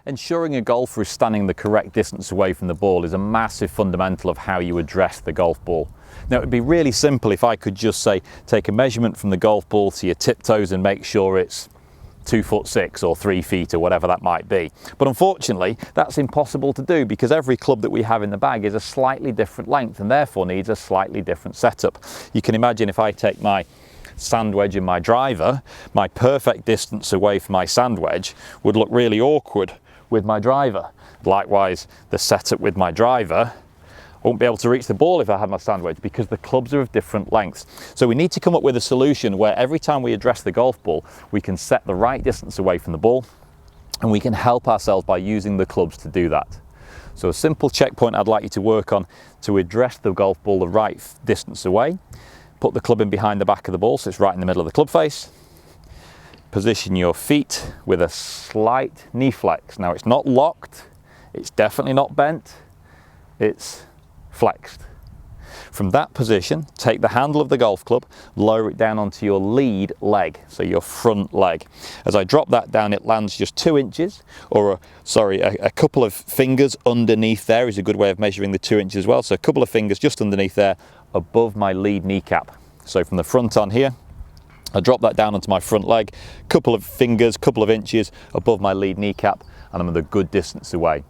Ensuring a golfer is standing the correct distance away from the ball is a massive fundamental of how you address the golf ball. Now, it would be really simple if I could just say, take a measurement from the golf ball to your tiptoes and make sure it's 2'6" or 3 feet or whatever that might be. But unfortunately, that's impossible to do because every club that we have in the bag is a slightly different length and therefore needs a slightly different setup. You can imagine if I take my sand wedge and my driver, my perfect distance away from my sand wedge would look really awkward with my driver. Likewise, the setup with my driver, I won't be able to reach the ball if I had my sand wedge because the clubs are of different lengths. So we need to come up with a solution where every time we address the golf ball, we can set the right distance away from the ball and we can help ourselves by using the clubs to do that. So a simple checkpoint I'd like you to work on to address the golf ball the right distance away. Put the club in behind the back of the ball so it's right in the middle of the club face. Position your feet with a slight knee flex. Now it's not locked, it's definitely not bent, it's flexed. From that position, take the handle of the golf club, lower it down onto your lead leg, so your front leg. As I drop that down, it lands just 2 inches, or a couple of fingers underneath there is a good way of measuring the 2 inches as well. So a couple of fingers just underneath there, above my lead kneecap. So from the front on here, I drop that down onto my front leg, couple of fingers, couple of inches above my lead kneecap, and I'm at a good distance away.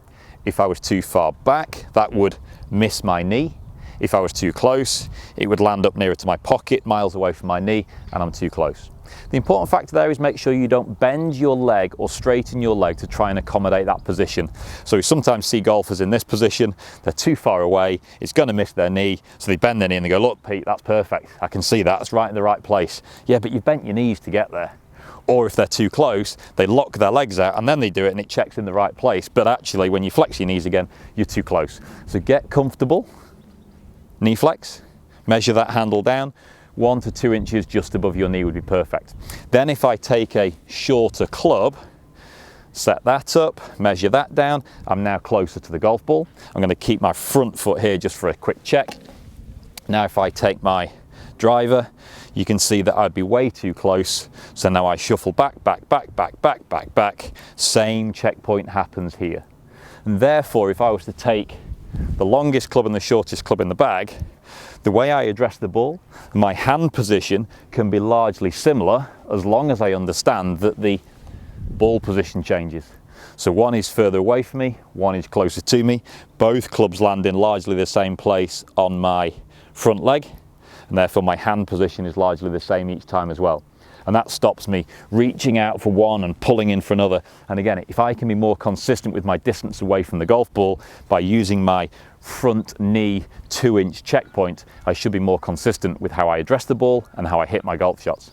If I was too far back, that would miss my knee. If I was too close, it would land up nearer to my pocket, miles away from my knee, and I'm too close. The important factor there is make sure you don't bend your leg or straighten your leg to try and accommodate that position. So we sometimes see golfers in this position, they're too far away, it's going to miss their knee, so they bend their knee and they go, look Pete, that's perfect, I can see that, it's right in the right place. Yeah, but you've bent your knees to get there. Or if they're too close, they lock their legs out and then they do it and it checks in the right place. But actually, when you flex your knees again, you're too close. So get comfortable, knee flex, measure that handle down, 1 to 2 inches just above your knee would be perfect. Then if I take a shorter club, set that up, measure that down, I'm now closer to the golf ball. I'm going to keep my front foot here just for a quick check. Now if I take my driver, you can see that I'd be way too close. So now I shuffle back, back, back, back, back, back, back. Same checkpoint happens here. And therefore, if I was to take the longest club and the shortest club in the bag, the way I address the ball, my hand position can be largely similar as long as I understand that the ball position changes. So one is further away from me, one is closer to me. Both clubs land in largely the same place on my front leg, and therefore my hand position is largely the same each time as well. And that stops me reaching out for one and pulling in for another. And again, if I can be more consistent with my distance away from the golf ball by using my front knee 2-inch checkpoint, I should be more consistent with how I address the ball and how I hit my golf shots.